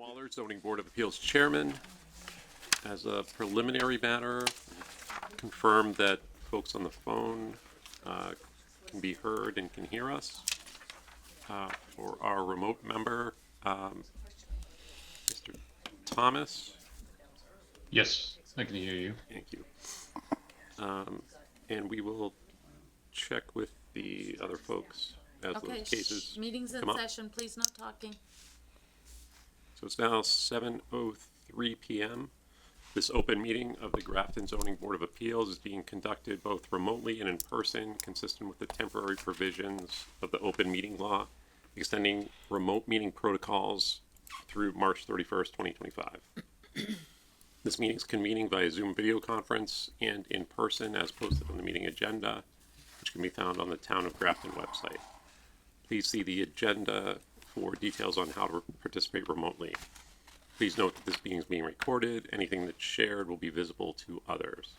Waller, Zoning Board of Appeals Chairman. As a preliminary matter, confirm that folks on the phone can be heard and can hear us. For our remote member, Mr. Thomas. Yes, I can hear you. Thank you. And we will check with the other folks as Okay, those cases meeting's in come up. session, please no talking. So it's now 7:03 p.m. This open meeting of the Grafton Zoning Board of Appeals is being conducted both remotely and in person, consistent with the temporary provisions of the open meeting law, extending remote meeting protocols through March 31st, 2025. This meeting is convening via Zoom video conference and in person as posted on the meeting agenda, which can be found on the Town of Grafton website. Please see the agenda for details on how to participate remotely. Please note that this meeting is being recorded. Anything that's shared will be visible to others.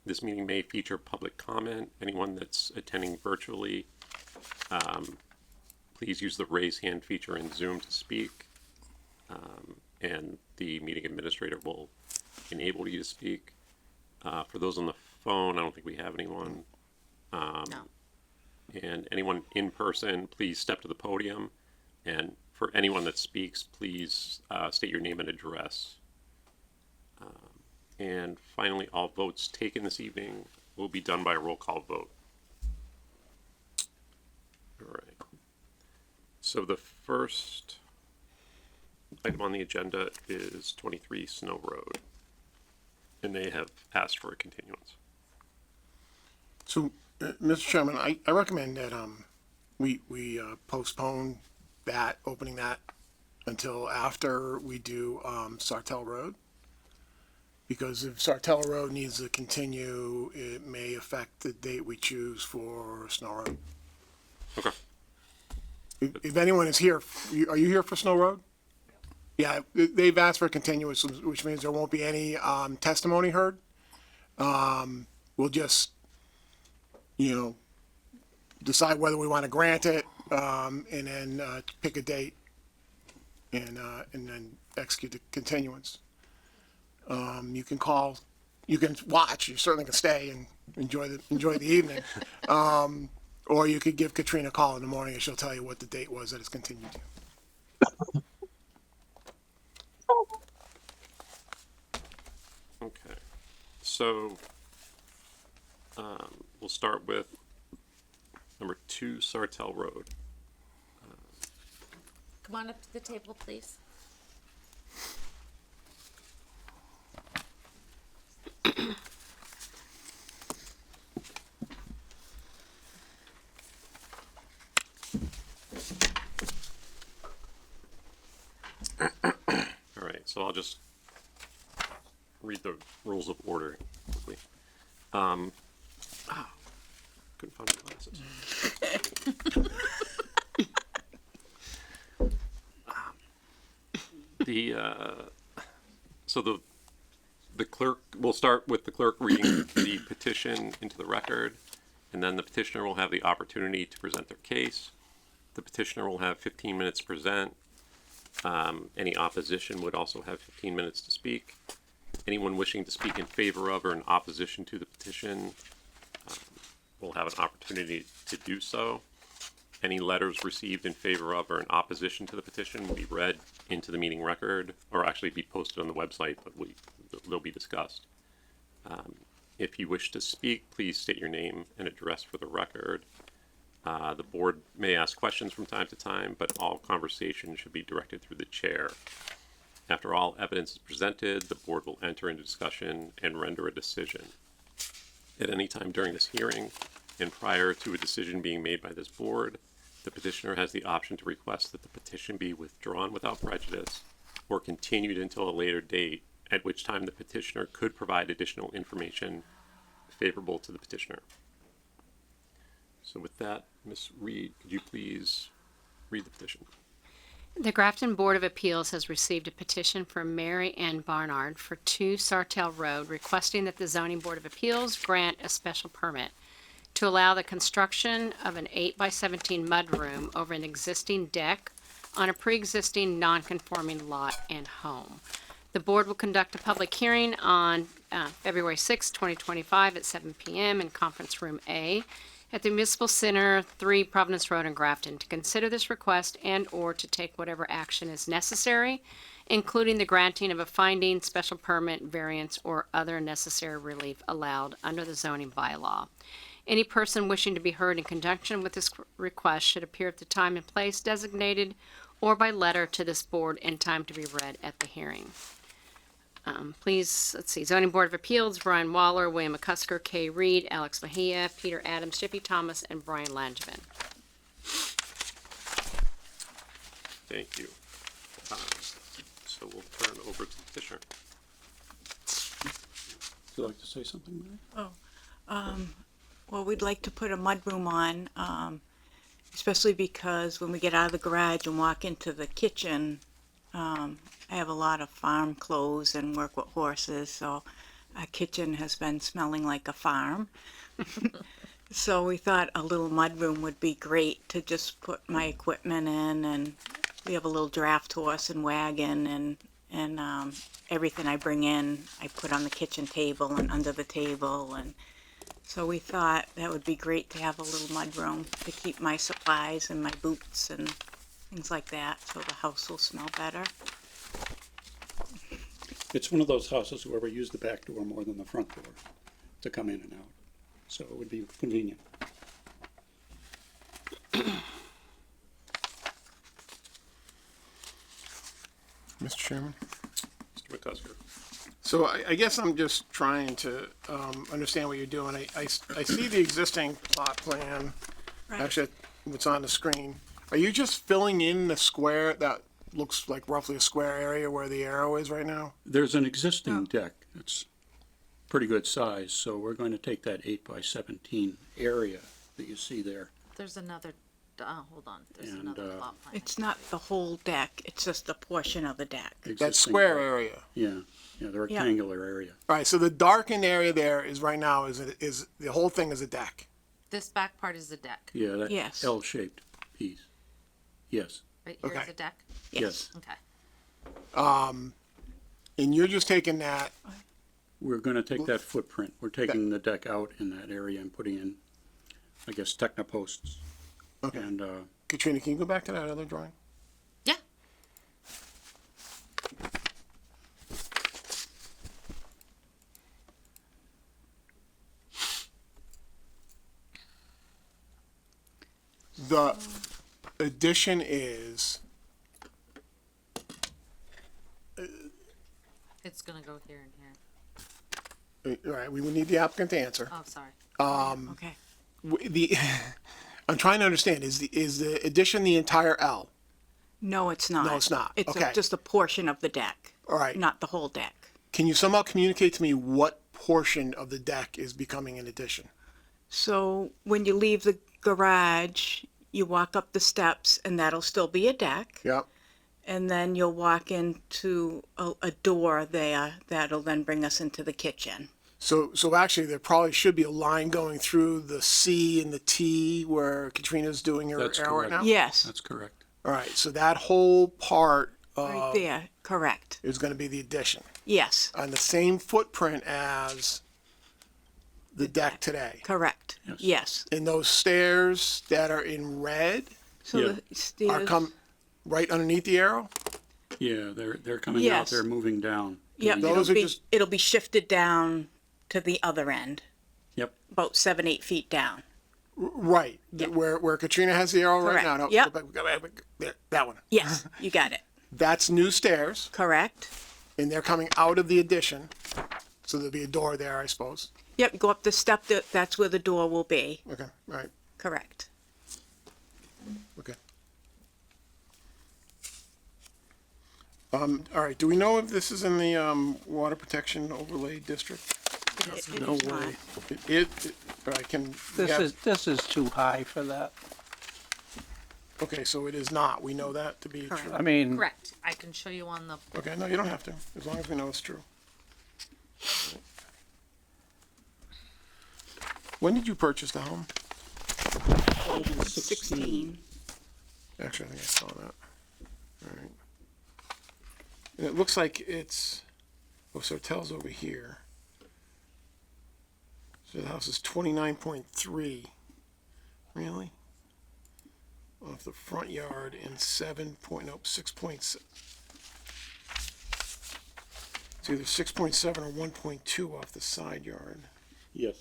This meeting may feature public comment. Anyone that's attending virtually, please use the raise hand feature in Zoom to speak. And the meeting administrator will enable you to speak. For those on the phone, I don't think we have anyone. No. And anyone in person, please step to the podium. And for anyone that speaks, please state your name and address. And finally, all votes taken this evening will be done by a roll call vote. All right. So the first item on the agenda is 23 Snow Road. And they have asked for a continuance. So, Mr. Chairman, I recommend that, we postpone that, opening that until after we do, Sartell Road. Because if Sartell Road needs to continue, it may affect the date we choose for Snow Road. Okay. If anyone is here, are you here for Snow Road? Yeah, they've asked for a continuance, which means there won't be any, testimony heard. We'll just, decide whether we want to grant it, and then, pick a date and then execute the continuance. You can call, you can watch, you certainly can stay and enjoy the evening. Or you could give Katrina a call in the morning and she'll tell you what the date was that it's continued to. Okay. So we'll start with number 2 Sartell Road. Come on up to the table, please. All right, so I'll just read the rules of order quickly. Couldn't find my glasses. The clerk, we'll start with the clerk reading the petition into the record, and then the petitioner will have the opportunity to present their case. The petitioner will have 15 minutes to present. Any opposition would also have 15 minutes to speak. Anyone wishing to speak in favor of or in opposition to the petition will have an opportunity to do so. Any letters received in favor of or in opposition to the petition will be read into the meeting record, or actually be posted on the website, but they'll be discussed. If you wish to speak, please state your name and address for the record. The board may ask questions from time to time, but all conversation should be directed through the chair. After all evidence is presented, the board will enter into discussion and render a decision. At any time during this hearing and prior to a decision being made by this board, the petitioner has the option to request that the petition be withdrawn without prejudice or continued until a later date, at which time the petitioner could provide additional information favorable to the petitioner. So with that, Ms. Reed, could you please read the petition? The Grafton Board of Appeals has received a petition from Mary Ann Barnard for 2 Sartell Road requesting that the Zoning Board of Appeals grant a special permit to allow the construction of an 8x17 mudroom over an existing deck on a pre-existing non-conforming lot and home. The board will conduct a public hearing on February 6, 2025 at 7 p.m. in Conference Room A at the Municipal Center, 3 Providence Road in Grafton, to consider this request and/or to take whatever action is necessary, including the granting of a finding, special permit, variance, or other necessary relief allowed under the zoning bylaw. Any person wishing to be heard in conjunction with this request should appear at the time and place designated or by letter to this board in time to be read at the hearing. Please, let's see, Zoning Board of Appeals, Brian Waller, William McCusker, Kay Reed, Alex Mejia, Peter Adams, Jiffy Thomas, and Brian Langevin. Thank you. So we'll turn over to the petitioner. Would you like to say something, Mary? Well, we'd like to put a mudroom on, especially because when we get out of the garage and walk into the kitchen, I have a lot of farm clothes and work with horses, so our kitchen has been smelling like a farm. So we thought a little mudroom would be great to just put my equipment in, and we have a little draft horse and wagon, and everything I bring in, I put on the kitchen table and under the table, and so we thought that would be great to have a little mudroom to keep my supplies and my boots and things like that, so the house will smell better. It's one of those houses where we use the back door more than the front door to come in and out, so it would be convenient. Mr. Chairman? Mr. McCusker. So I guess I'm just trying to understand what you're doing. I see the existing plot plan, Right. actually, what's on the screen. Are you just filling in the square that looks like roughly a square area where the arrow is right now? There's an existing deck. It's pretty good size, so we're going to take that 8 by 17 area that you see there. There's another, hold on, there's And, another plot plan. It's not the whole deck, it's just a portion of the deck. That Existing square deck. area. Yeah, the rectangular area. All right, so the darkened area there is right now is the whole thing is a deck. This back part is the deck. Yeah, that Yes. L-shaped piece. Yes, Right here's Okay. the deck. yes. Okay. And you're just taking that, We're gonna take that footprint. We're taking the deck out in that area and putting in, I guess, technoposts. Okay. And, Katrina, can you go back to that other drawing? Yeah. The addition is, It's gonna go here and here. all right, we would need the applicant to answer. Oh, sorry. Okay. The, I'm trying to understand, is the addition the entire L? No, it's not. No, it's not. It's Okay. just a portion of the deck, All right. not the whole deck. Can you somehow communicate to me what portion of the deck is becoming an addition? So when you leave the garage, you walk up the steps and that'll still be a deck. Yep. And then you'll walk into a door there that'll then bring us into the kitchen. So actually, there probably should be a line going through the C and the T where Katrina's doing her That's arrow right correct. now? Yes, that's correct. All right, so that whole part right there, correct. is gonna be the addition, Yes, on the same footprint as the deck today. correct. Yes. Yes. And those stairs that are in red So Yeah. the are stairs, come right underneath the arrow? Yeah, they're coming out, Yes. they're moving down. yeah, Those are just- it'll be shifted down to the other end, Yep, about 7-8 feet down. Right, where Katrina has the arrow right Correct. now. No, Yep. go back, there, that one. Yes, you got it. That's new stairs, Correct. and they're coming out of the addition. So there'll be a door there, I suppose. Yep, go up the step, that's where the door will be. Okay, all right, Correct. okay. All right, do we know if this is in the, water protection overlay district? It No is not. way. All right, can, we This is too high for that. okay, so it is not, we know that to be true. I mean, Correct. I can show you on the, Okay, no, you don't have to, as long as we know it's true. When did you purchase the home? 16. Actually, I think I saw that. And it looks like it's, oh, so it tells over here. So the house is 29.3. Really? Off the front yard and 6.7. It's either 6.7 or 1.2 off the side yard. Yes.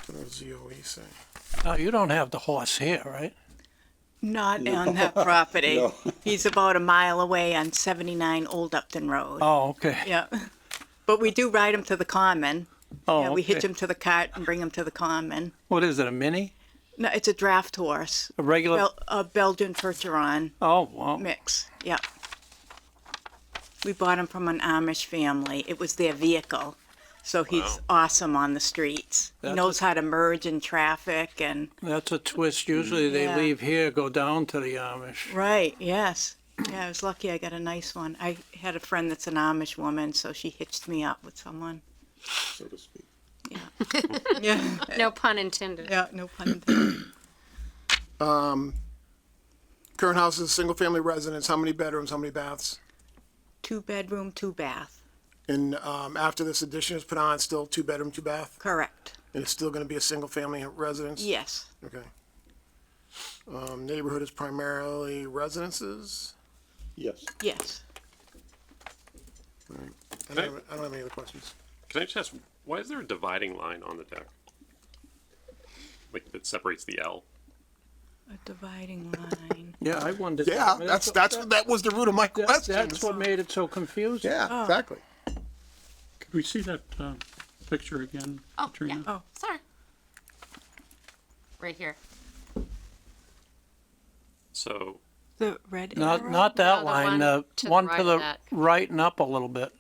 What does ZOE say? Now, you don't have the horse here, right? Not on that property. He's about a mile away on 79 Old Upton Road. Oh, okay. Yeah. But we do ride him to the common. Oh, Yeah, we hitch okay. him to the cart and bring him to the common. What is it, a mini? No, it's a draft horse. A regular? A Belgian Percheron Oh, wow. mix. Yeah. We bought him from an Amish family. It was their vehicle. So he's Wow. awesome on the streets. He That's knows how to merge in traffic and, That's a twist. Usually they Yeah. leave here, go down to the Amish. right, yes. Yeah, I was lucky I got a nice one. I had a friend that's an Amish woman, so she hitched me up with someone. So to speak. Yeah. No pun intended. Yeah, no pun intended. Current house is a single-family residence. How many bedrooms, how many baths? 2 bedroom, 2 bath. And after this addition is put on, still 2 bedroom, 2 bath? Correct. And it's still gonna be a single-family residence? Yes. Okay. Neighborhood is primarily residences? Yes. Yes. I don't have any other questions. Can I just ask, why is there a dividing line on the deck? Like, that separates the L? A dividing line. Yeah, I wondered. Yeah, I mean, that was the root of my question. That's what made it so confusing. Yeah, exactly. Could we see that, picture again, Oh, Katrina? yeah. Sorry. Right here. So, The red Not, arrow? not that No, the line, one the to the one right to of the that. right and up a little bit.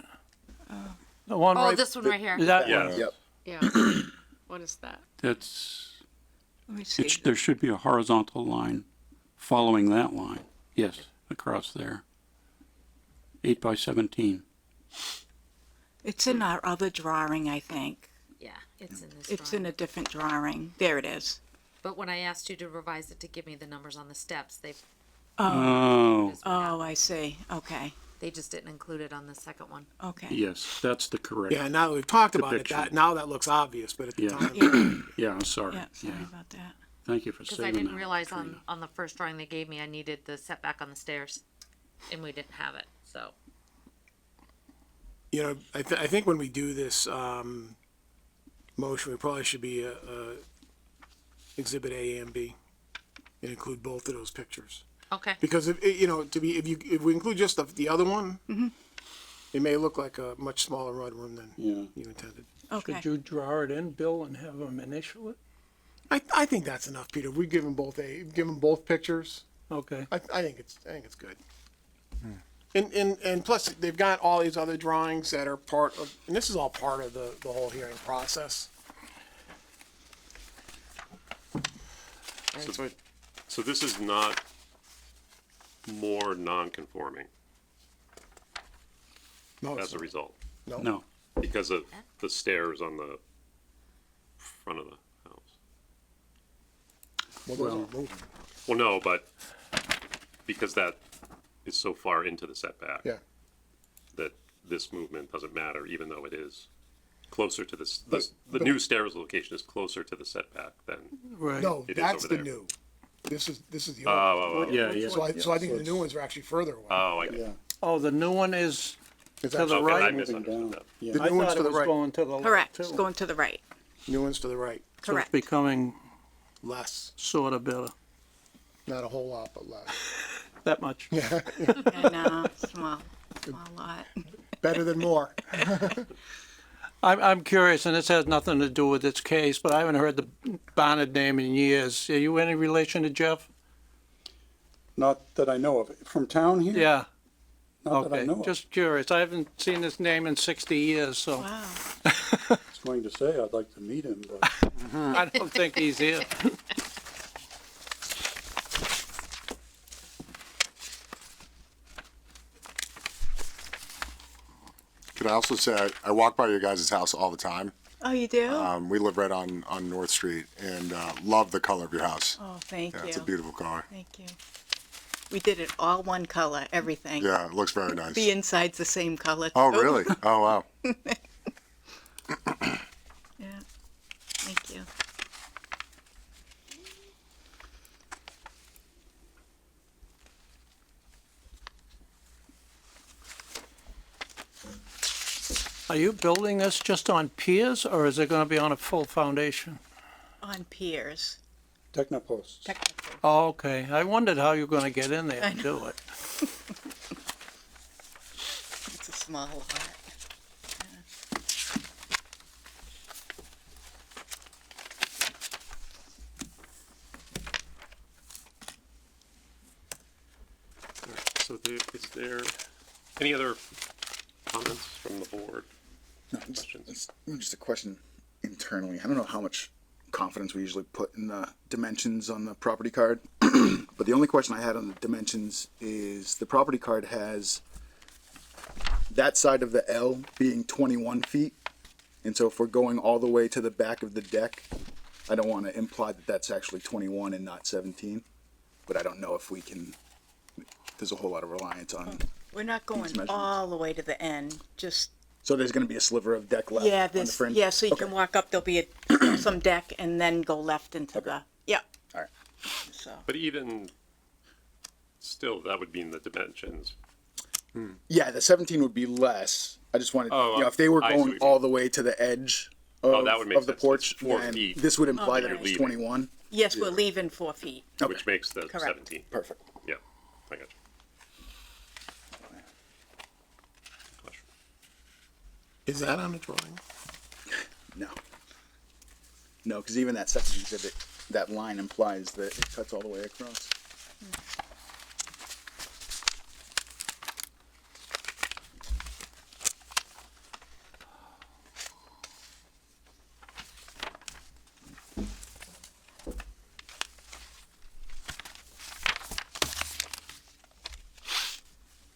The one Oh, right. this one right here. That yeah. one. Yep. Yeah. What is that? That's, Let me see. there should be a horizontal line following that line. Yes, across there. 8 by 17. It's in our other drawing, I think. Yeah, it's in this It's drawing. in a different drawing. There it is. But when I asked you to revise it to give me the numbers on the steps, Oh, Oh, I see. Okay. they just didn't include it on the second one. Okay. yes, that's the correct. Yeah, now that we've talked about it, Depiction. now that looks obvious, but at the Yeah. time, Yeah, I'm sorry. Yeah, sorry about that. Thank you for Because saving I that. didn't realize Katrina. on the first drawing they gave me, I needed the setback on the stairs. And we didn't have it, so. you know, I think when we do this, motion, we probably should be, exhibit A and B. And include both of those pictures. Okay. Because if, you know, if we include just the other one, it may look like a much smaller mudroom than Yeah. you intended. Okay. Could you draw it in, Bill, and have them initial it? I think that's enough, Peter. We give them both pictures. Okay. I think it's good. And plus, they've got all these other drawings that are part of, and this is all part of the whole hearing process. So, so this is not more non-conforming No, as a result, No, because of the stairs on the front of the house. Well, those aren't moving. Well, no, but because that is so far into the setback. Yeah. That this movement doesn't matter, even though it is closer to this, But- the new stairs location is closer to the setback than, Right. No, It is that's over the there. new. This is the oh, old. oh, yeah, yeah. So I think the new ones are actually further away. oh, I get it. Oh, the new one is, It's to the actually- Okay, I right? misunderstood that. The I new one's thought to it the was right. going to the left, Correct. too. It's going to the right. New one's to the right. So it's Correct. becoming Less. sort of better. Not a whole lot, but less. That much. And, small lot. Better than more. I'm curious, and this has nothing to do with this case, but I haven't heard the Barnard name in years. Are you any relation to Jeff? Not that I know of. From town here? Yeah, Not that I okay. know of. Just curious. I haven't seen this name in 60 years, so Wow. I was going to say I'd like to meet him, but I don't think he's here. Could I also say I walk by your guys' house all the time. Oh, you do? We live right on North Street and love the color of your house. Oh, thank Yeah, you. it's a beautiful car. Thank you. We did it all one color, everything. Yeah, it looks very nice. The inside's the same color. Oh, too. really? Oh, wow. Yeah. Thank you. Are you building this just on piers, or is it gonna be on a full foundation? On piers. Technopost. Technically. Oh, okay. I wondered how you're gonna get in there I and do it. It's a small lot. So is there any other comments from the board? No, just a question internally. I don't know how much confidence we usually put in the dimensions on the property card, but the only question I had on the dimensions is the property card has that side of the L being 21 feet. And so if we're going all the way to the back of the deck, I don't want to imply that that's actually 21 and not 17, but I don't know if we can, there's a whole lot of reliance on, We're not going measurements. all the way to the end, just, so there's going to be a sliver of deck left yeah, on the this, fringe? yeah, so you Okay. can walk up, there'll be some deck and then go left into the, yeah. All right. So, But even still, that would be in the dimensions. Yeah, the 17 would be less. I just wanted, Oh, if they were I see what going you all the way to the edge of, that would make of the sense. porch, It's 4 then feet. this would imply that Okay. it was Leaving. 21. yes, we're leaving 4 feet. Which makes the Correct. 17. Perfect. Yeah, I got you. Question. Is that on the drawing? No. No, because even that second exhibit, that line implies that it cuts all the way across.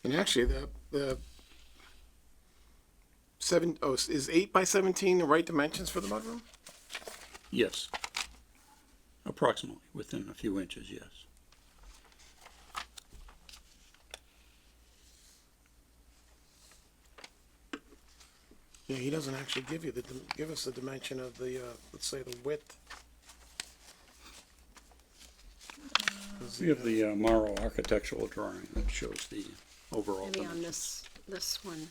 And actually, the is 8 by 17 the right dimensions for the mudroom? Yes. Approximately, within a few inches, yes. Yeah, he doesn't actually give you give us the dimension of the, let's say the width. We have the Morrow architectural drawing that shows the overall Maybe on dimensions. this one.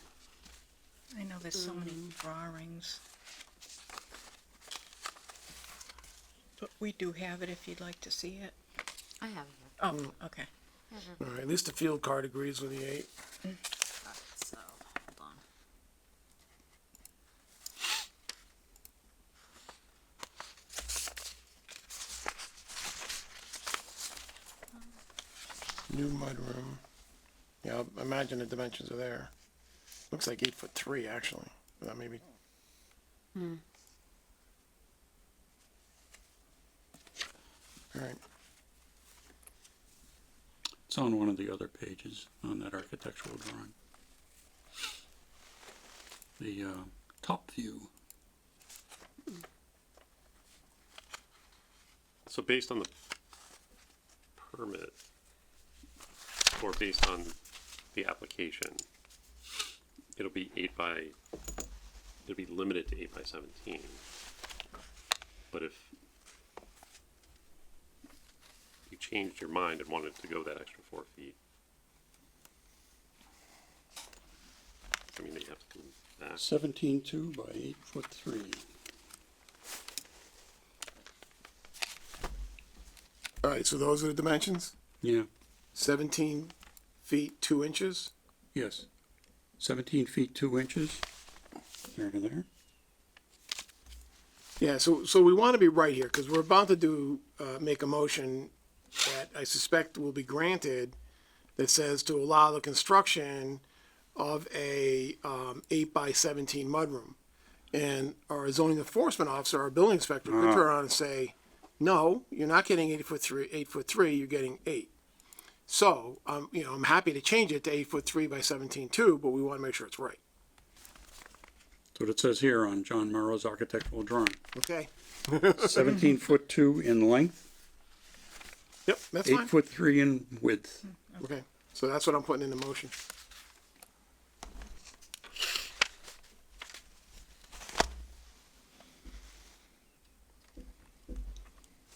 I know there's so many drawings. But we do have it if you'd like to see it. I have it. Oh, okay. All right, at least the field card agrees with the 8. So, hold on. New mudroom. Yeah, I imagine the dimensions are there. Looks like 8'3" actually. Maybe. All right. It's on one of the other pages on that architectural drawing. The top view. So based on the permit, or based on the application, it'll be it'll be limited to 8 by 17. But if you changed your mind and wanted to go that extra 4 feet, I mean, they have to come back. 17.2 by 8'3". All right, so those are the dimensions? Yeah, 17 feet 2 inches? yes. 17 feet 2 inches. There to there. Yeah, so we want to be right here, because we're about to make a motion that I suspect will be granted that says to allow the construction of a 8 by 17 mudroom. And our zoning enforcement officer, our building inspector, could turn around and say, no, you're not getting 8'3", you're getting 8. So, I'm happy to change it to 8'3" by 17 too, but we want to make sure it's right. That's what it says here on John Morrow's architectural drawing. Okay? 17'2" in length, Yep, that's fine. 8'3" in width. Okay, so that's what I'm putting in the motion.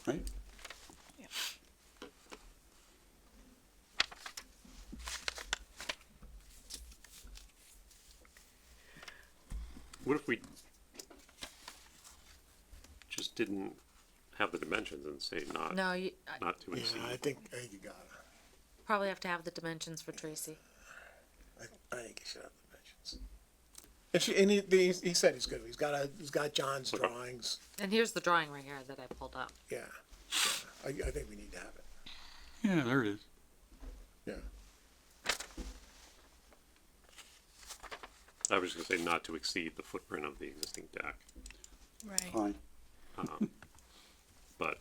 Right? What if we just didn't have the dimensions and say not, No, you not to exceed? Yeah, I think you got it. probably have to have the dimensions for Tracy. I think you should have the dimensions. And he said he's good. He's got John's drawings. And here's the drawing right here that I pulled up. Yeah. I think we need to have it. Yeah, there it is. Yeah. I was just gonna say not to exceed the footprint of the existing deck, Right. Fine. but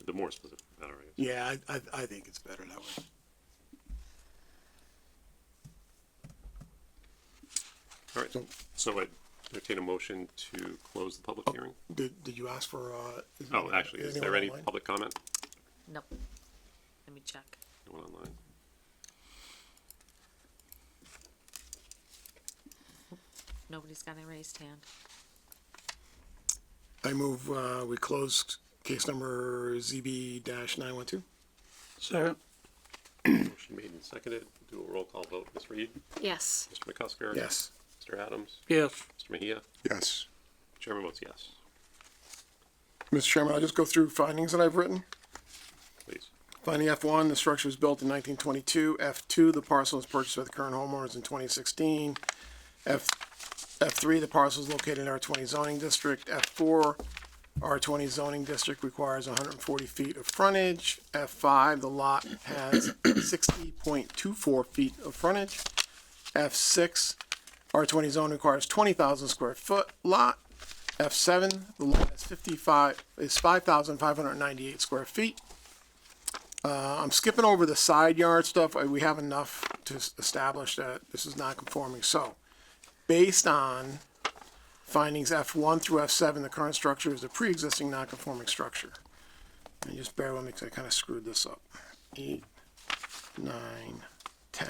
the more specific, the better, I guess. Yeah, I think it's better that way. All right, so I entertain a motion to close the public hearing. Did you ask for, Oh, actually, is there anyone any online? public comment? Nope. Let me check. Anyone online? Nobody's got a raised hand. I move, we close case number ZB-912. Second. Motion made and seconded. Do a roll call vote. Ms. Reed? Yes. Mr. McCusker? Yes. Mr. Adams? Yes. Mr. Mejia? Yes. Chairman votes yes. Mr. Chairman, I'll just go through findings that I've written. Please. Finding F1, the structure was built in 1922. F2, the parcel was purchased by the current homeowners in 2016. F3, the parcel is located in R20 zoning district. F4, R20 zoning district requires 140 feet of frontage. F5, the lot has 60.24 feet of frontage. F6, R20 zone requires 20,000 square foot lot. F7, the lot is 5,598 square feet. I'm skipping over the side yard stuff. We have enough to establish that this is not conforming. So, based on findings F1 through F7, the current structure is a pre-existing non-conforming structure. And just bear with me because I kind of screwed this up. 8, 9, 10.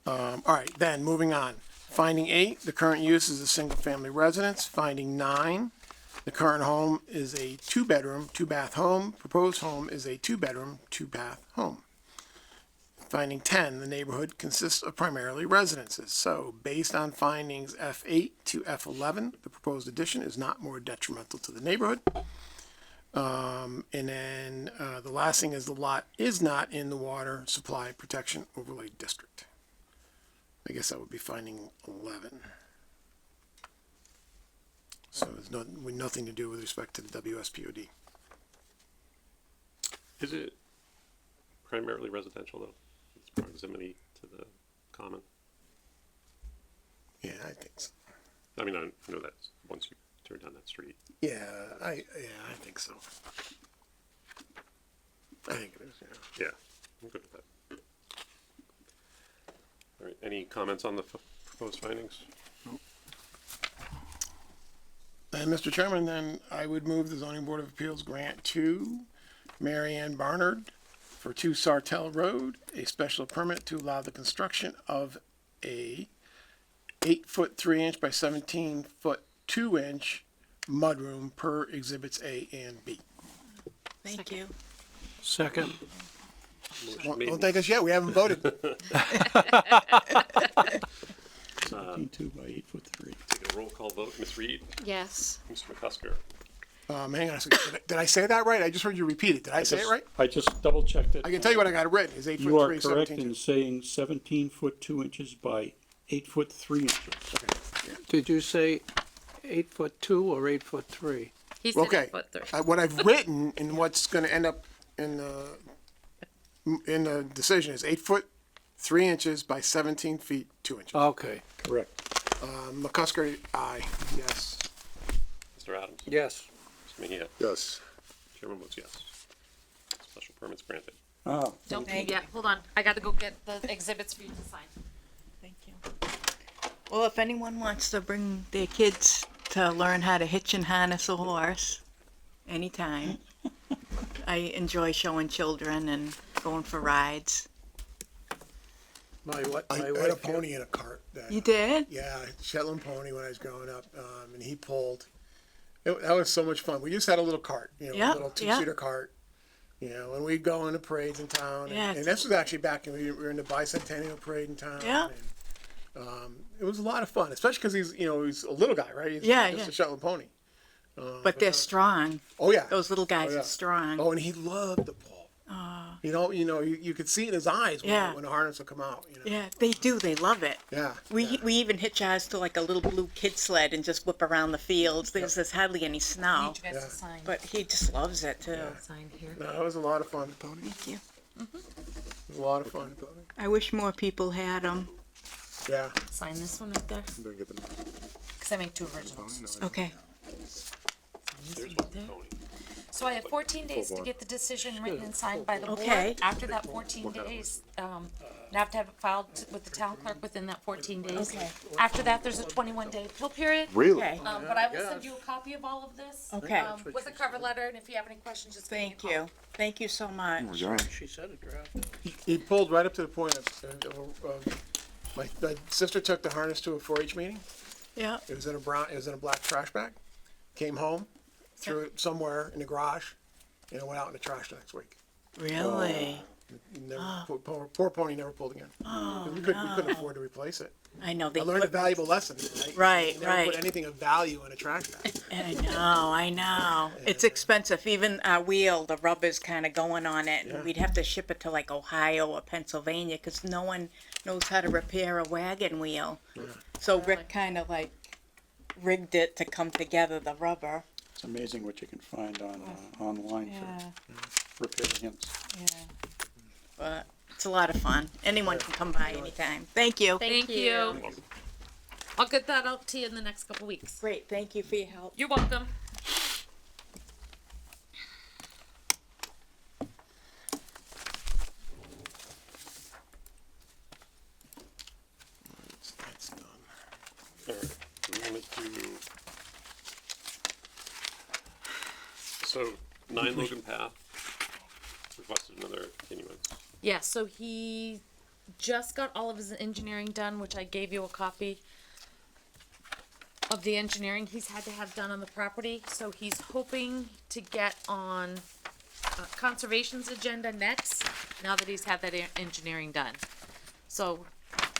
All right, then moving on. Finding 8, the current use is a single-family residence. Finding 9, the current home is a 2-bedroom, 2-bath home. Proposed home is a 2-bedroom, 2-bath home. Finding 10, the neighborhood consists of primarily residences. So, based on findings F8 to F11, the proposed addition is not more detrimental to the neighborhood. And then the last thing is the lot is not in the water supply protection overlay district. I guess that would be finding 11. So there's nothing to do with respect to the WSPOD. Is it primarily residential though? Its proximity to the common? Yeah, I think so. I mean, I know that once you turn down that street. Yeah, I think so. I think it is, yeah. Yeah, I'm good with that. All right, any comments on the proposed findings? And Mr. Chairman, then I would move the zoning board of appeals grant to Mary Ann Barnard for 2 Sartell Road, a special permit to allow the construction of a 8-foot 3-inch by 17-foot 2-inch mudroom per exhibits A and B. Thank you. Second. Motion made Don't take us yet, we haven't voted. 17.2 by 8'3". Take a roll call vote. Ms. Reed? Yes. Mr. McCusker? Hang on a second. Did I say that right? I just heard you repeat it. Did I say it right? I just double checked it. I can tell you what I got it written. It's 8 You foot are 3, correct 17. in saying 17 foot 2 inches by 8 foot 3 inches. Did you say 8'2" or 8'3"? He said Okay. 8'3". What I've written and what's going to end up in the decision is 8 foot 3 inches by 17 feet 2 inches. Okay. Correct. McCusker, aye. Yes. Mr. Adams? Yes. Mr. Mejia? Yes. Chairman votes yes. Special permits granted. Ah, Don't Thank yeah, hold on. I gotta go get the exhibits for you to sign. Thank you. Well, if anyone wants to bring their kids to learn how to hitch and harness a horse, anytime. I enjoy showing children and going for rides. My I had a wife, pony in a cart that, You did? yeah, Shetland pony when I was growing up, and he pulled. That was so much fun. We just had a little cart, you know, Yep, a little two-seater cart. You know, and we'd go into parades in town. Yeah. And this was actually back when we were in the bicentennial parade in town. Yeah. And, it was a lot of fun, especially because he's a little guy, right? He's Yeah, just yeah. a Shetland pony. But they're strong. Oh yeah. Those little guys Oh, yeah. are strong. Oh, and he loved the pull. You could see it in his eyes when, Yeah. when the harness would come out. You know? Yeah, they do. They love it. Yeah. We yeah. we even hitch ours to like a little blue kid sled and just whip around the fields. There's hardly any snow, Need you guys to sign. but he just loves it too. Sign here. No, it was a lot of fun. Thank you. It was a lot of fun. I wish more people had them. Yeah. Sign this one right there. Cause I make 2 originals. Okay. So I have 14 days to get the decision written and signed by the board. Okay. After that 14 days, I have to have it filed with the town clerk within that 14 days. Okay. After that, there's a 21-day appeal period. Really? Okay. But I will send you a copy of all of this. Okay. With a cover letter, and if you have any questions, just give me a Thank call. you. Thank you so much. she said a draft. He pulled right up to the point of my sister took the harness to a 4-H meeting. Yeah. It was in a black trash bag. Came home, threw it somewhere in the garage, and it went out in the trash the next week. Really? Never, poor pony never pulled again. We couldn't afford to replace it. I know they. I learned a put- valuable lesson. Right, You never right. put anything of value in a trash bag. I know. It's expensive. Even our wheel, the rubber's kind of going on it, and we'd have to ship it to like Ohio or Pennsylvania because no one knows how to repair a wagon wheel. So Rick kind of like rigged it to come together, the rubber. It's amazing what you can find on, online for repair hints. But it's a lot of fun. Anyone can come by anytime. Thank you. Thank you. I'll get that out to you in the next couple weeks. Great. Thank you for your help. You're welcome. That's done. Alright, we're gonna do. So, 9 Logan Path requested another continuance. Yeah, so he just got all of his engineering done, which I gave you a copy of the engineering he's had to have done on the property. So he's hoping to get on conservation's agenda next, now that he's had that engineering done. So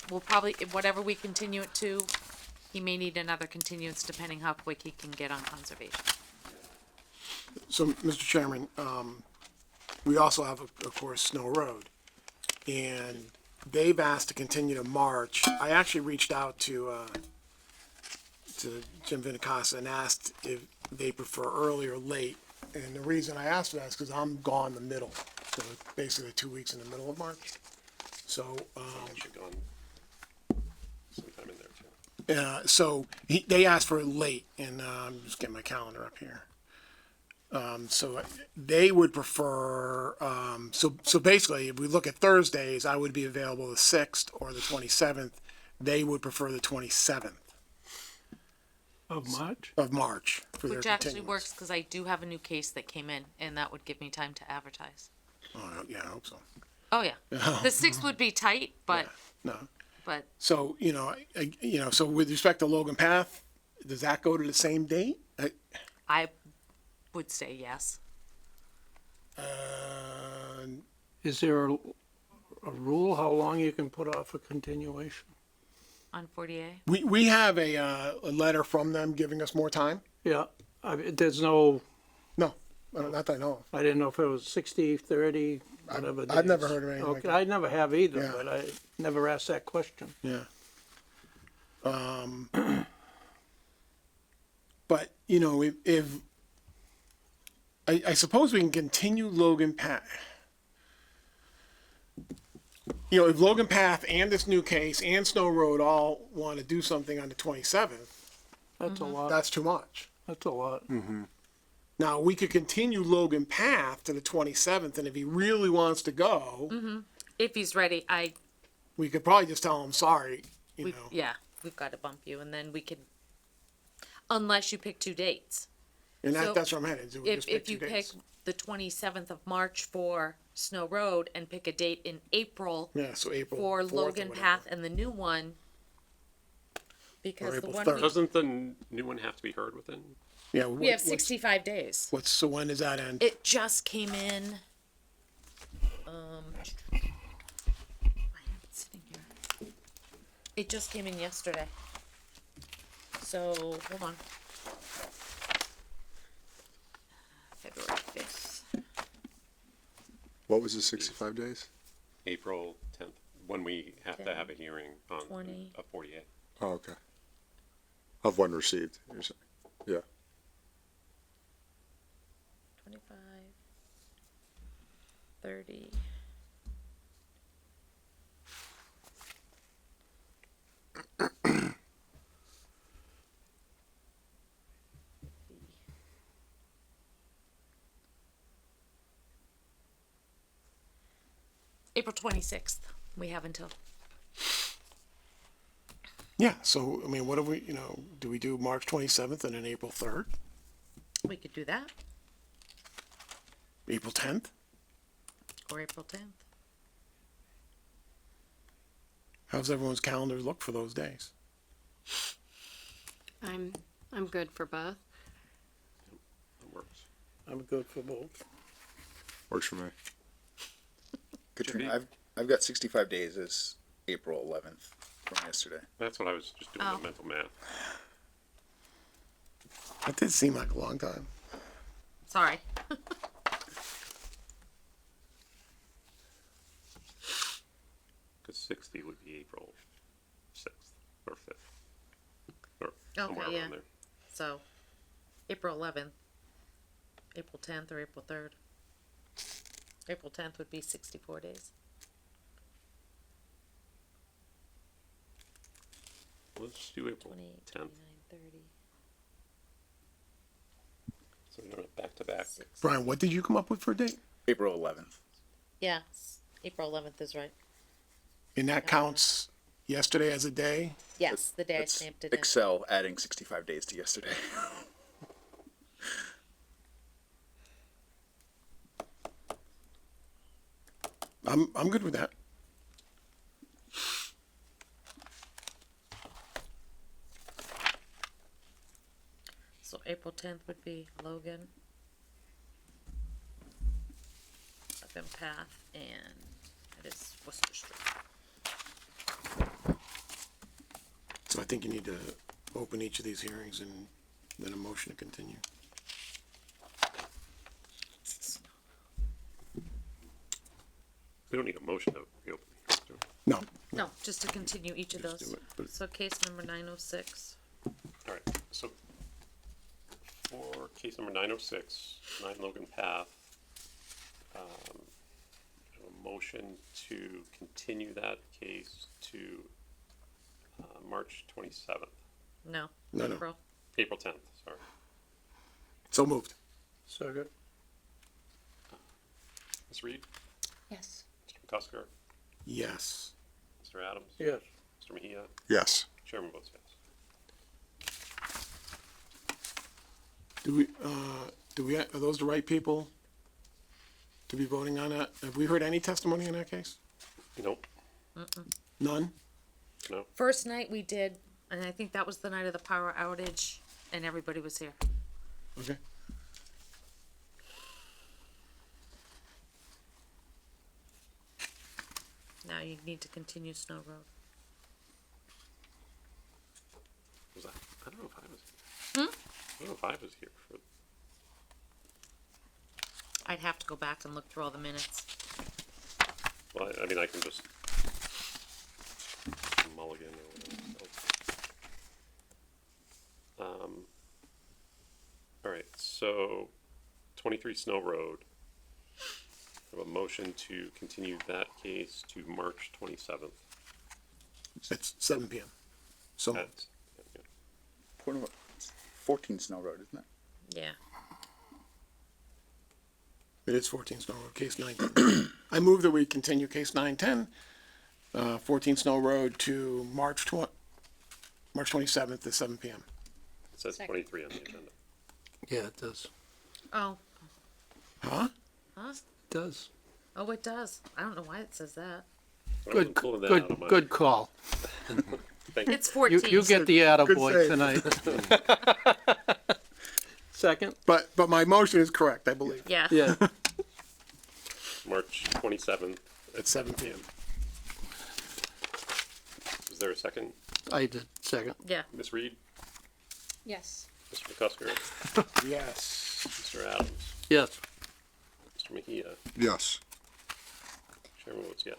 we'll probably, whatever we continue it to, he may need another continuance depending how quick he can get on conservation. So, Mr. Chairman, we also have, of course, Snow Road. And they've asked to continue to March. I actually reached out to Jim Vinicasa and asked if they prefer early or late. And the reason I asked for that is because I'm gone the middle. So basically 2 weeks in the middle of March. So, Should go on sometime in there too. so they asked for late, and I'm just getting my calendar up here. So they would prefer, so basically, if we look at Thursdays, I would be available the 6th or the 27th. They would prefer the 27th Of March? of March for their Which actually continuance. works, cause I do have a new case that came in, and that would give me time to advertise. Oh, yeah, I hope so. Oh, yeah. The 6th would be tight, but, No. but So, so with respect to Logan Path, does that go to the same date? I would say yes. Is there a rule how long you can put off a continuation? On 40A? We have a letter from them giving us more time. Yeah, there's no, No, not that I know I didn't know if it was 60, 30, whatever. I've never days. heard of anything like Okay, that. I never have either, Yeah. but I never asked that question. of. Yeah. But, if I suppose we can continue Logan Path. If Logan Path and this new case and Snow Road all want to do something on the 27th, That's a lot, that's too much. that's a lot. Now, we could continue Logan Path to the 27th, and if he really wants to go, If he's ready, we could probably just tell him, sorry, you know. yeah, we've got to bump you, and then we could, unless you pick 2 dates. And So that's where I'm headed. So we If, just pick if two you pick dates. the 27th of March for Snow Road and pick a date in April Yeah, so April for 4th or Logan whatever. Path and the new one. Because the April one 3rd. we, Doesn't the new one have to be heard within? Yeah. we have 65 days. So when does that end? It just came in. I have it sitting here. It just came in yesterday. So, hold on. February 5th. What was the 65 days? April 10th, when we have to have a hearing on 20. a 48. Oh, okay. Of one received, you're saying? Yeah. 25, 30. April 26th, we have until. Yeah, so, I mean, what do we, do we do March 27th and then April 3rd? We could do that, April 10th? or April 10th. How's everyone's calendar look for those days? I'm good for both. That works. I'm good for both. Works for me. Katrina, I've got 65 days as April 11th from yesterday. That's what I was just doing Oh. the mental math. That did seem like a long time. Sorry. Because 60 would be April 6th or 5th. Or somewhere Okay, yeah. around there. So, April 11th, April 10th, or April 3rd. April 10th would be 64 days. Let's just do April 28, 10th. 29, 30, So we don't have back to back. 6. Brian, what did you come up with for a date? April 11th. Yeah, April 11th is right. And that counts yesterday as a day? Yes, the day I That's stamped it in. Excel adding 65 days to yesterday. I'm good with that. So April 10th would be Logan. Logan Path, and it is Worcester Street. So I think you need to open each of these hearings and then a motion to continue. We don't need a motion to reopen the hearing, do No, No, just to continue each of Just those. do it, but- So case number 906. we? All right, so for case number 906, 9 Logan Path, I have a motion to continue that case to March 27th, No. No. April. April 10th, sorry. so moved. Second. Ms. Reed, Yes. Mr. McCusker, Yes. Mr. Adams, Yes. Mr. Mejia, Yes. Chairman votes yes. Are those the right people to be voting on that? Have we heard any testimony in that case? Nope, None? no. First night we did, and I think that was the night of the power outage, and everybody was here. Okay. Now you need to continue Snow Road. Was that? I don't know if I was here. I don't know if I was here for. I'd have to go back and look through all the minutes. Well, I mean, I can just mulligan or whatever. All right, so 23 Snow Road. I have a motion to continue that case to March 27th. It's 7 PM. So, At, yeah, Point of- 14 Snow Road, isn't it? Yeah. it is 14 Snow Road, case 910. I move that we continue case 910, 14 Snow Road to March 27th at 7 PM. it says Second. 23 on the agenda. Yeah, it does. Oh, Huh? It does. oh, it does. I don't know why it says that. I Good, wasn't pulling that out good, of my- good call. Thank you. It's 14. You get the attaboy save. tonight. Second? But my motion is correct, I believe. Yeah. Yeah. March 27th At 7 p.m. Is there a second? I did, second. Yeah. Ms. Reed, Yes. Mr. McCusker, Yes. Mr. Adams, Yes. Mr. Mejia. Yes. Chairman votes yes.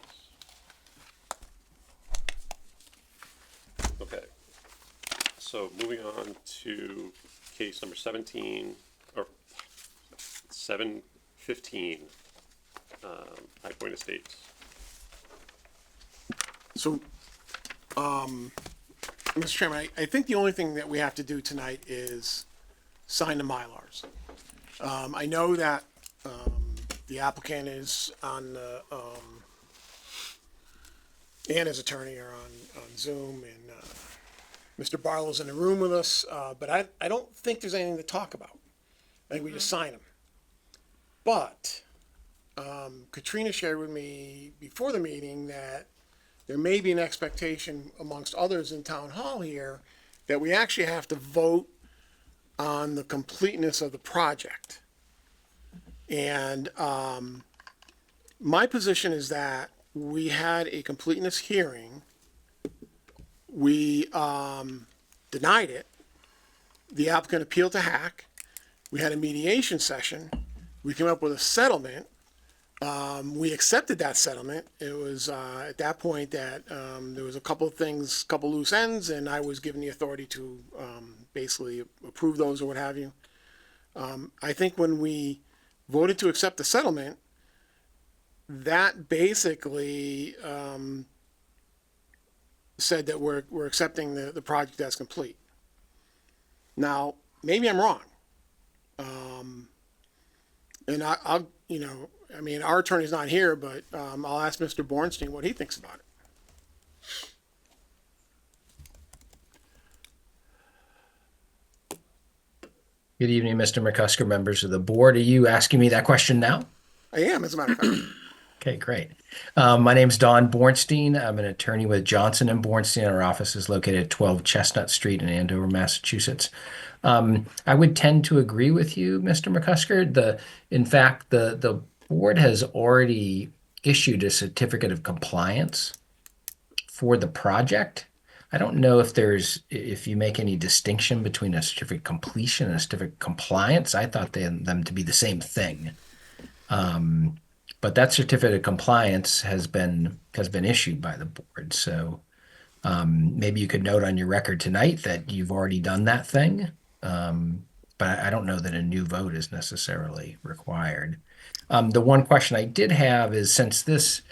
Okay. So moving on to case number 17, or 715, High Point Estates. So, Mr. Chairman, I think the only thing that we have to do tonight is sign the Mylars. I know that, the applicant is on the, and his attorney are on Zoom, and, Mr. Barlow's in the room with us, but I don't think there's anything to talk about. I think we just sign them. But, Katrina shared with me before the meeting that there may be an expectation amongst others in town hall here that we actually have to vote on the completeness of the project. And, my position is that we had a completeness hearing. We, denied it. The applicant appealed to Hack. We had a mediation session. We came up with a settlement. We accepted that settlement. It was, at that point that, there was a couple of things, couple loose ends, and I was given the authority to, basically approve those or what have you. I think when we voted to accept the settlement, that basically, said that we're accepting the project as complete. Now, maybe I'm wrong. And I'll, you know, I mean, our attorney's not here, but, I'll ask Mr. Bornstein what he thinks about it. Good evening, Mr. McCusker, members of the board. Are you asking me that question now? I am, as a matter of fact. Okay, great. My name's Don Bornstein. I'm an attorney with Johnson and Bornstein. Our office is located at 12 Chestnut Street in Andover, Massachusetts. I would tend to agree with you, Mr. McCusker. In fact, the board has already issued a certificate of compliance for the project. I don't know if you make any distinction between a certificate of completion and a certificate of compliance. I thought them to be the same thing. But that certificate of compliance has been issued by the board. So maybe you could note on your record tonight that you've already done that thing. But I don't know that a new vote is necessarily required. The one question I did have is, since this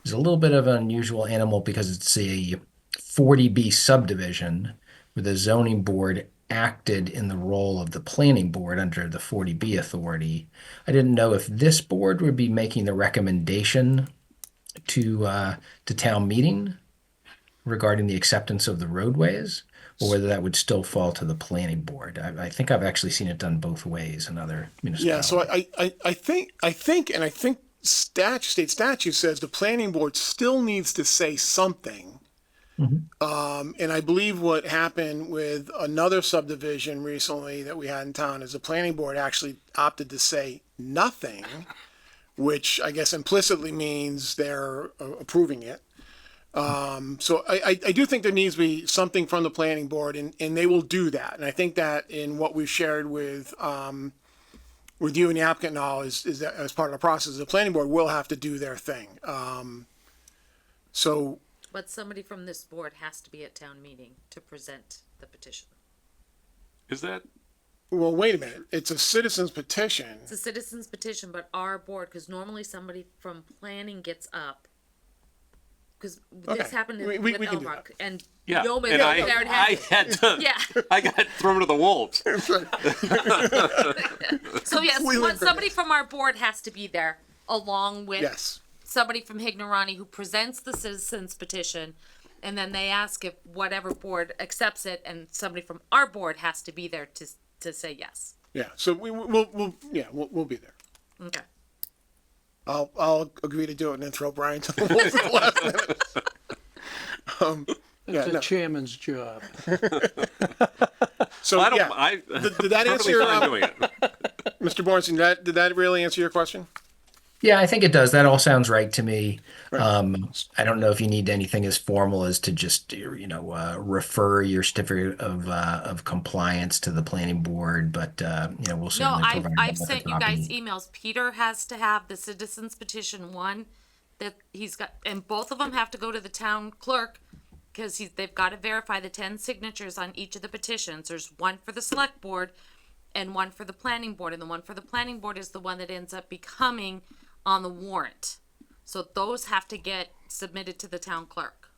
is a little bit of an unusual animal because it's a 40B subdivision where the zoning board acted in the role of the planning board under the 40B authority, I didn't know if this board would be making the recommendation to town meeting regarding the acceptance of the roadways, or whether that would still fall to the planning board. I think I've actually seen it done both ways in other Yeah, municipalities. so I think state statute says the planning board still needs to say something. And I believe what happened with another subdivision recently that we had in town is the planning board actually opted to say nothing, which I guess implicitly means they're approving it. So I do think there needs to be something from the planning board, and they will do that. And I think that in what we've shared with you and the applicant now is that as part of the process, the planning board will have to do their thing. So But somebody from this board has to be at town meeting to present the petition. Is that, well, wait a minute. It's a citizen's petition. It's a citizen's petition, but our board, because normally somebody from planning gets up. Because this Okay. happened We with can do Elmark, and yeah, Yeoman and was there and I had to, yeah. I got thrown to the wolves. So yes, We learned from somebody from our board has to be there, along with Yes. somebody from Hignorani who presents the citizen's petition, and then they ask if whatever board accepts it, and somebody from our board has to be there to say yes. Yeah, so we'll be there. Okay. I'll agree to do it and then throw Brian to the wolves at the last minute. Yeah, It's no. a chairman's job. So, I don't, yeah, I. did that answer perfectly your, fine doing it. Mr. Bornstein, did that really answer your question? Yeah, I think it does. That all sounds right to me. I don't know if you need anything as formal as to just, refer your certificate of compliance to the planning board, but, we'll No, certainly I've, provide I've them with a sent you guys copy. emails. Peter has to have the citizens petition one that he's got, and both of them have to go to the town clerk because they've got to verify the 10 signatures on each of the petitions. There's one for the select board and one for the planning board, and the one for the planning board is the one that ends up becoming on the warrant. So those have to get submitted to the town clerk.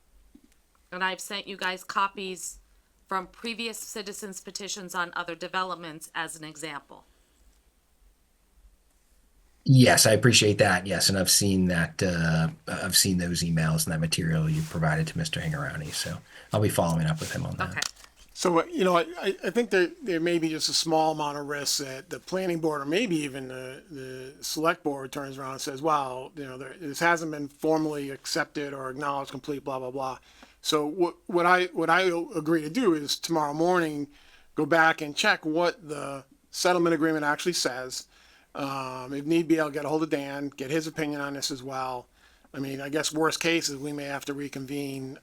And I've sent you guys copies from previous citizens petitions on other developments as an example. Yes, I appreciate that. Yes, and I've seen that. I've seen those emails and that material you provided to Mr. Hingarani. So I'll be following up with him on that. Okay. So, I think there may be just a small amount of risk that the planning board or maybe even the select board turns around and says, wow, this hasn't been formally accepted or acknowledged complete, blah, blah, blah. So what I agree to do is tomorrow morning, go back and check what the settlement agreement actually says. If need be, I'll get a hold of Dan, get his opinion on this as well. I mean, I guess worst case is we may have to reconvene,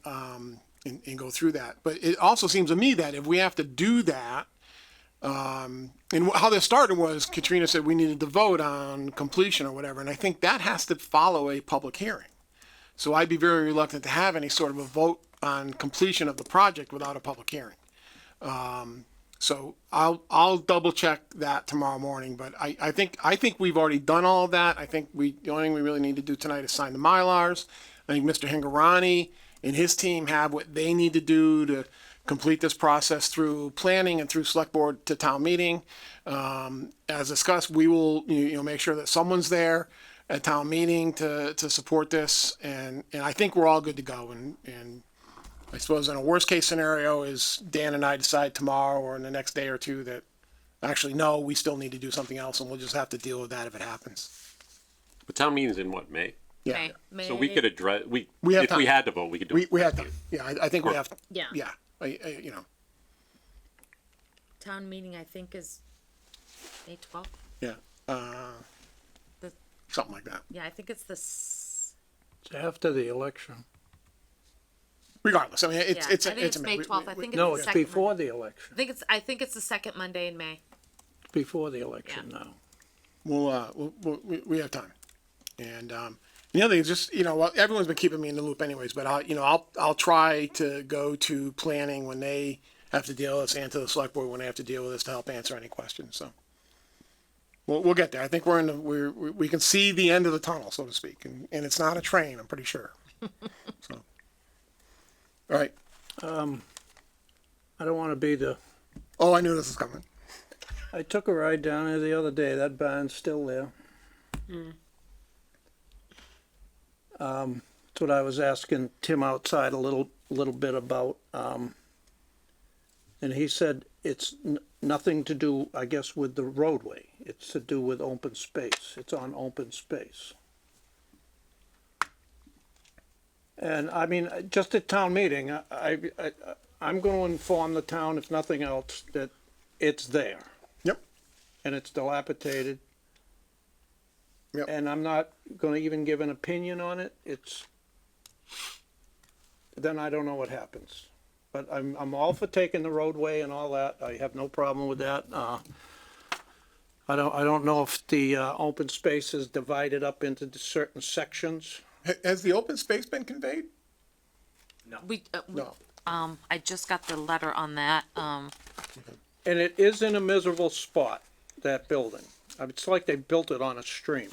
and go through that. But it also seems to me that if we have to do that, and how this started was Katrina said we needed to vote on completion or whatever, and I think that has to follow a public hearing. So I'd be very reluctant to have any sort of a vote on completion of the project without a public hearing. So I'll double check that tomorrow morning, but I think we've already done all of that. I think the only thing we really need to do tonight is sign the Mylars. I think Mr. Hingarani and his team have what they need to do to complete this process through planning and through select board to town meeting. As discussed, we will, make sure that someone's there at town meeting to support this. And I think we're all good to go. And I suppose in a worst case scenario is Dan and I decide tomorrow or in the next day or two that actually, no, we still need to do something else and we'll just have to deal with that if it happens. The town meeting's in what, May? Yeah. May, So we could address, We have if time. we had to vote, we could do it. We had to. Yeah, I think we have to. Yeah. Yeah. Town meeting, I think, is May 12th. Yeah. The- Something like that. Yeah, I think it's the. It's after the election. Regardless, I mean, Yeah, it's I think it's a May 12th. I think it's No, the it's second before Monday. the election. I think it's the second Monday in May. It's before the election now. we have time. And the other thing is just everyone's been keeping me in the loop anyways, but I'll try to go to planning when they have to deal with this and to the select board when they have to deal with this to help answer any questions. So we'll get there. I think we can see the end of the tunnel, so to speak, and it's not a train. I'm pretty sure. So, all right. I don't want to be the. Oh, I knew this was coming. I took a ride down there the other day. That barn's still there. That's what I was asking Tim outside a little bit about. And he said it's nothing to do, I guess, with the roadway. It's to do with open space. It's on open space. And I mean, just at town meeting, I'm going to inform the town, if nothing else, that it's there. Yep. And it's dilapidated. Yep. And I'm not going to even give an opinion on it. Then I don't know what happens. But I'm all for taking the roadway and all that. I have no problem with that. I don't know if the open space is divided up into the certain sections. Has the open space been conveyed? No. I just got the letter on that. And it is in a miserable spot, that building. It's like they built it on a stream.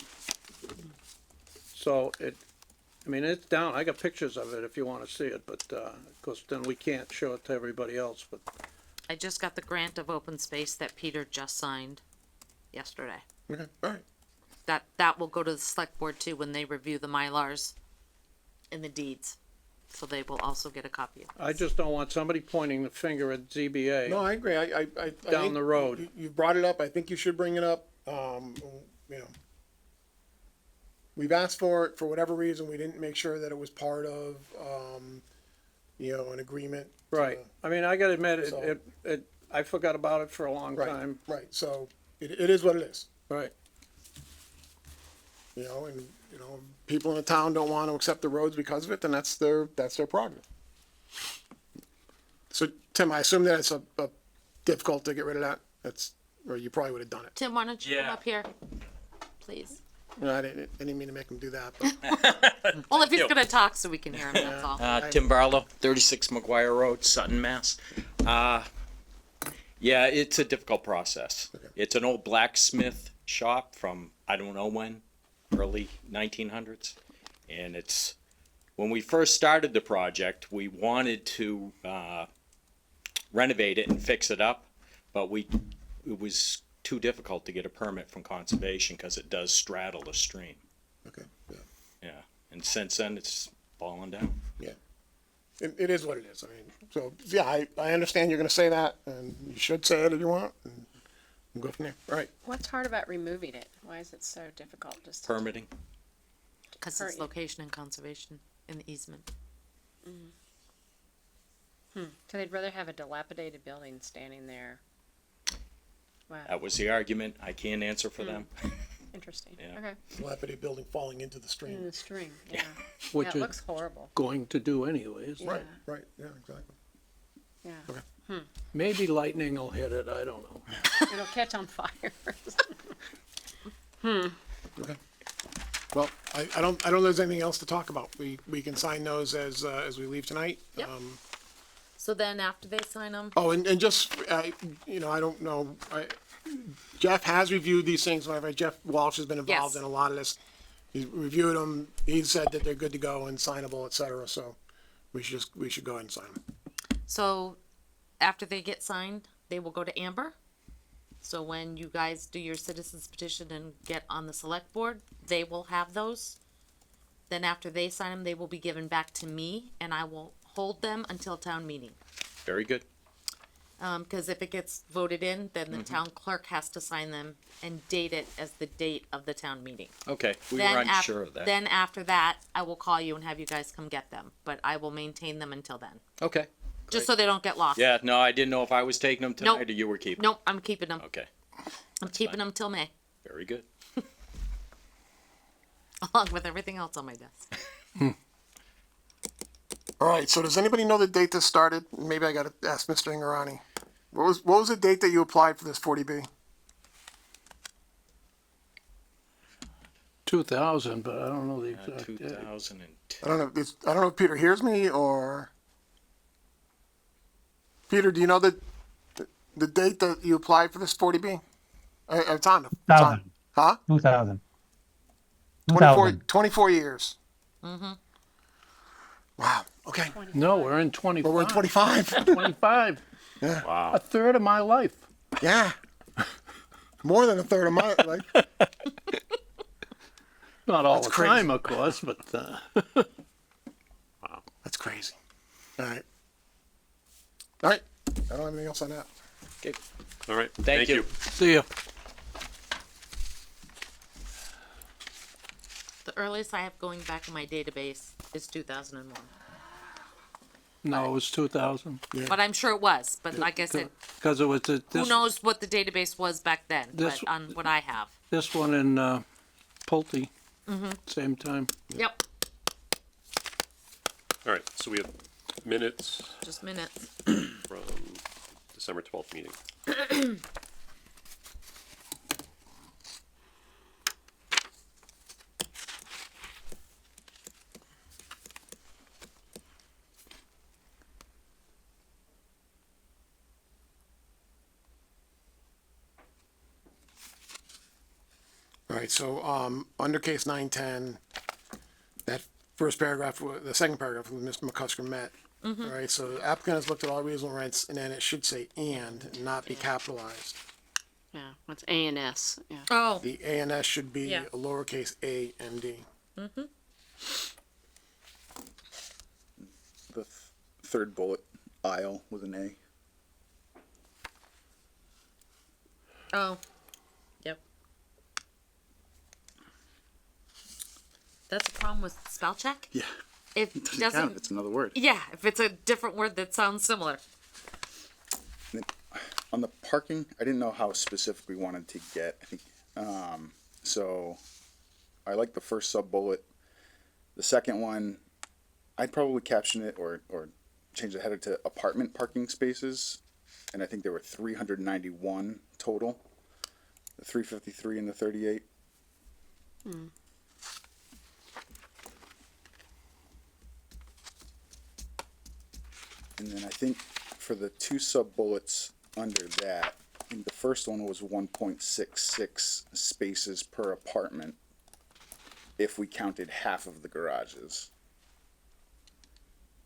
So it's down. I got pictures of it if you want to see it, but, of course, then we can't show it to everybody else, but. I just got the grant of open space that Peter just signed yesterday. Okay. All right. That will go to the select board too when they review the Mylars and the deeds. so they will also get a copy of it. I just don't want somebody pointing the finger at ZBA. No, I agree. I Down think the road. You brought it up. I think you should bring it up. You know, we've asked for it for whatever reason. We didn't make sure that it was part of, you know, an agreement. Right. I mean, I gotta admit, So- I forgot about it for a long Right, time. right. So it is what it is. Right. You know, and, you know, people in the town don't want to accept the roads because of it, then that's their prerogative. So, Tim, I assume that it's a difficult to get rid of that. That's, or you probably would have done it. Tim, why don't you come up here, please? You know, I didn't mean to make him do that, but Well, if he's gonna talk so we can hear him, that's all. Tim Barlow, 36 McGuire Road, Sutton, Mass. Yeah, it's a difficult process. It's an old blacksmith shop from, I don't know when, early 1900s. And it's, when we first started the project, we wanted to renovate it and fix it up, but it was too difficult to get a permit from conservation because it does straddle the stream. okay, yeah. Yeah, and since then, it's fallen down. It is what it is. I mean, so, yeah, I understand you're gonna say that, and you should say it if you want, and we'll go from there. All right. What's hard about removing it? Why is it so difficult? Just Permitting? Cause it's location and conservation in the easement. So they'd rather have a dilapidated building standing there. Wow, That was the argument. I can't answer for them. interesting. Yeah. Okay. Dilapidated building falling into the In stream. the string, yeah. Which Yeah, it is looks horrible. going to do anyways. Right, right, yeah, exactly. Yeah. Maybe lightning will hit it, I don't know. It'll catch on fire. Okay. Well, I don't know there's anything else to talk about. We can sign those as we leave tonight. Yep. So then after they sign them, Oh, and just, you know, I don't know, Jeff has reviewed these things, whatever. Jeff Walsh has been involved Yes. in a lot of this. He's reviewed them, he said that they're good to go and signable, et cetera, so we should go ahead and sign them. so after they get signed, they will go to Amber. So when you guys do your citizens petition and get on the select board, they will have those. Then after they sign them, they will be given back to me and I will hold them until town meeting. Very good. Cause if it gets voted in, then the town clerk has to sign them and date it as the date of the town meeting. Okay, we were Then unsure of that. Then after that, I will call you and have you guys come get them, but I will maintain them until then, Okay. just so they don't get lost. Yeah, no, I didn't know if I was taking them tonight Nope. or you were keeping Nope, I'm keeping them. them. Okay, I'm keeping them till May, very good. along with everything else on my desk. All right, so does anybody know the date this started? Maybe I gotta ask Mr. Ingarani. What was the date that you applied for this 40B? 2000, but I don't know the exact date. 2002. I don't know if Peter hears me or. Peter, do you know the date that you applied for this 40B? It's on. It's on. 2000. Huh? 2000. 24 years. Mm-hmm. Wow, okay. No, we're in 25. Well, we're in 25. 25. Wow. A third of my life. Yeah. More than a third of my, like, Not all That's the crazy. time, of course, but that's crazy. All right. All right, I don't have anything else on that. Okay. All right, Thank you. see ya. The earliest I have going back in my database is 2001, No, it was 2000. but I'm sure it was, but like I said, Because it was who knows what the database was back then, This- but on what I have. this one in Pulte. Same time. Yep, all right, so we have minutes just minutes. from December 12th meeting. All right, so, under case 910, that first paragraph, the second paragraph with Mr. McCusker met. All right, so the applicant has looked at all reasonable rents, and then it should say and not be capitalized. Yeah, what's A and S? Yeah. Oh, The A and S should be Yeah. a lowercase a and d. third bullet, aisle with an A. Oh, yep. That's a problem with spell check? Yeah. If It he doesn't count. doesn't, It's another word. yeah, if it's a different word that sounds similar. On the parking, I didn't know how specific we wanted to get. I think, so I like the first sub bullet. The second one, I'd probably caption it or change the header to apartment parking spaces. And I think there were 391 total. The 353 and the 38. And then I think for the two sub bullets under that, I think the first one was 1.66 spaces per apartment if we counted half of the garages.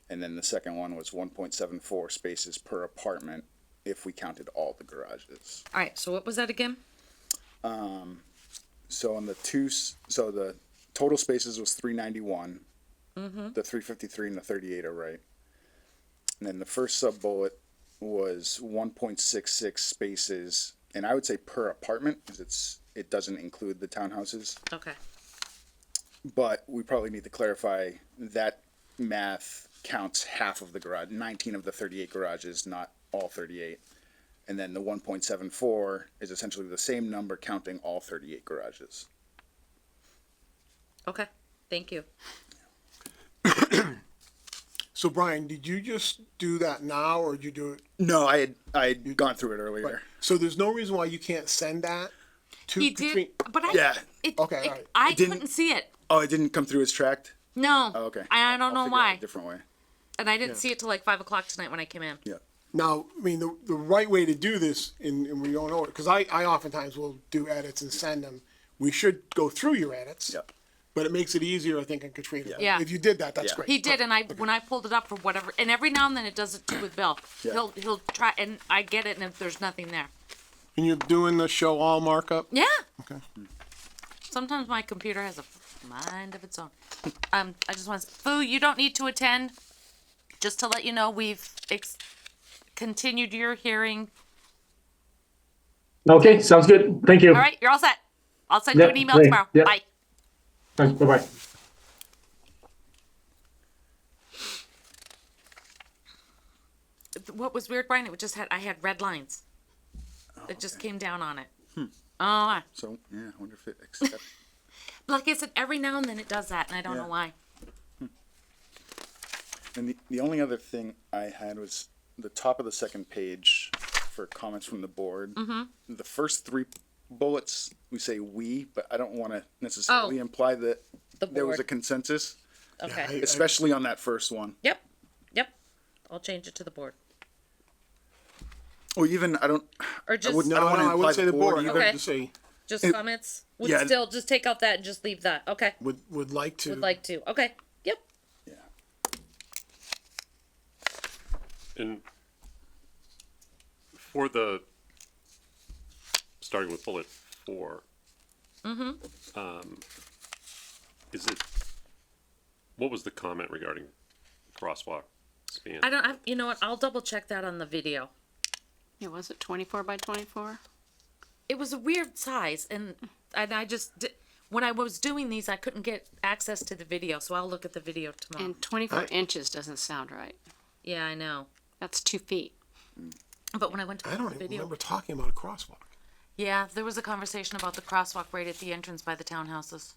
And then the second one was 1.74 spaces per apartment if we counted all the garages. All right, so what was that again? So on the so the total spaces was 391. The 353 and the 38 are right. And then the first sub bullet was 1.66 spaces, and I would say per apartment, because it doesn't include the townhouses. Okay. But we probably need to clarify that math counts half of the garage, 19 of the 38 garages, not all 38. And then the 1.74 is essentially the same number counting all 38 garages. Okay, thank you. So Brian, did you just do that now, or did you do it? No, I had gone through it earlier. Right. So there's no reason why you can't send that to He Katrina? did, but I, Yeah. Okay, all right. I It didn't- couldn't see it. Oh, it didn't come through as tracked? No. Oh, okay. I don't know I'll figure it out why. a different way. And I didn't see it till like 5 o'clock tonight when I came in. Yeah. Now, I mean, the right way to do this, and we don't know it, because I oftentimes will do edits and send them. We should go through your edits. Yep. But it makes it easier, I think, on Katrina. Yeah. If you did that, that's Yeah. great. He did, and when I pulled it up for whatever, and every now and then it does it too with Bill. Yeah. He'll try, and I get it, and if there's nothing there. And you're doing the show all markup? Yeah. Okay. Sometimes my computer has a mind of its own. I just want to, Fu, you don't need to attend. Just to let you know, we've continued your hearing. Okay, sounds good. Thank you. All right, you're all set. I'll send you Yep, an email great. tomorrow. Yep. Bye. Thanks, bye-bye. What was weird, Brian? It just had, I had red lines. It just came down on it. Oh, So, yeah, I wonder if it accepts. like I said, every now and then it does that, and I don't Yeah. know why. And the only other thing I had was the top of the second page for comments from the board. The first three bullets, we say we, but I don't want to necessarily imply that The there was a board. consensus, Okay. especially on that first one. Yep. Yep. I'll change it to the board. Or even, I don't, Or I just, wouldn't, No, I don't want to I imply would say the board. either. Okay. I'd say just it- comments? Would yeah. still, just take out that and just leave that. Okay. would like to. Would like to. Okay. Yep. Yeah. And for the, starting with bullet 4. Is it, what was the comment regarding crosswalk span? I don't, you know what? I'll double check that on the video. Yeah, was it 24 by 24? It was a weird size, and I just when I was doing these, I couldn't get access to the video, so I'll look at the video tomorrow. And 24 inches doesn't sound right. Yeah, I know. That's 2 feet. But when I went to I look don't at the even video, remember talking about a crosswalk. yeah, there was a conversation about the crosswalk right at the entrance by the townhouses.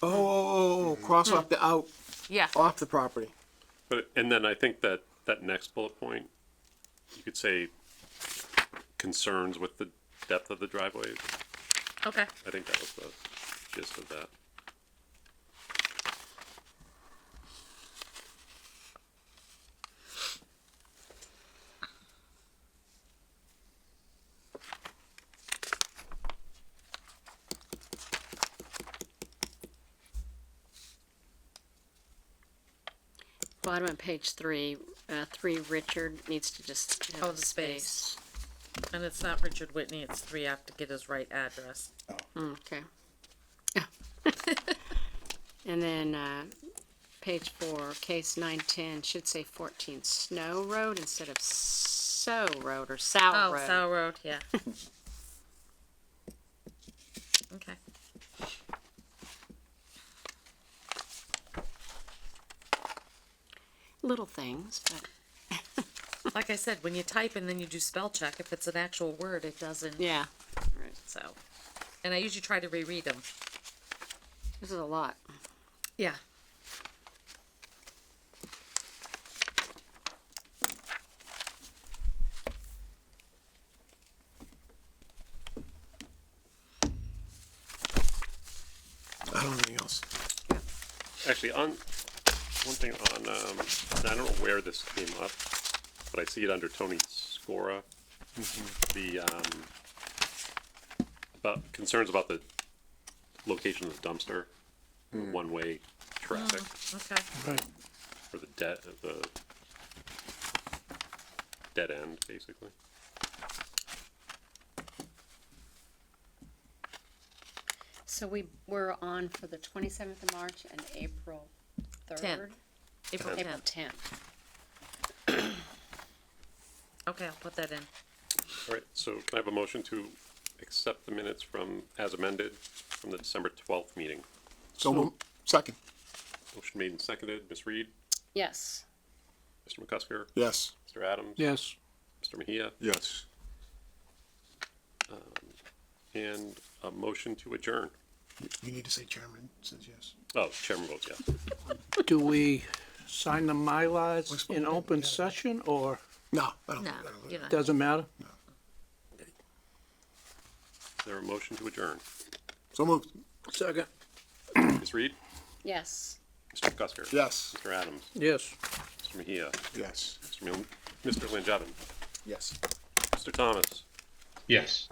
Oh, crosswalk the out Yeah. off the property. But, and then I think that next bullet point, you could say concerns with the depth of the driveways. Okay. I think that was the gist of that. Bottom of page 3, 3 Richard needs to just have Oh, a the space. And it's not Richard Whitney, it's 3. I have to get his right address. Okay. And then page 4, case 910, should say 14 Snow Road instead of So Road or Sow Oh, Road. Sour Road, yeah. Okay. Little things, but Like I said, when you type and then you do spell check, if it's an actual word, it doesn't, yeah, so. And I usually try to reread them. this is a lot. Yeah. I don't have anything else. Actually, on, one thing on, and I don't know where this came up, but I see it under Tony Scora. The, about concerns about the location of the dumpster, one-way traffic, Okay. Right. or the dead end, basically. So we're on for the 27th of March and April 3rd? April April 10th. 10th. Okay, I'll put that in. All right, so can I have a motion to accept the minutes from, as amended, from the December 12th meeting? Second, Motion made and seconded. Ms. Reed, Yes. Mr. McCusker, yes. Mr. Adams, Yes. Mr. Mejia, Yes. and a motion to adjourn. You need to say chairman says yes. Oh, chairman votes yes. Do we sign the Mylars What's- in open session, or No, I don't. No, I don't- you're not. doesn't matter? Is there a motion to adjourn? So moved. Second. Ms. Reed, Yes. Mr. McCusker, Yes. Mr. Adams, Yes. Mr. Mejia, Yes. Mr. Langevin, Yes. Mr. Thomas. Yes.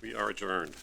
We are adjourned.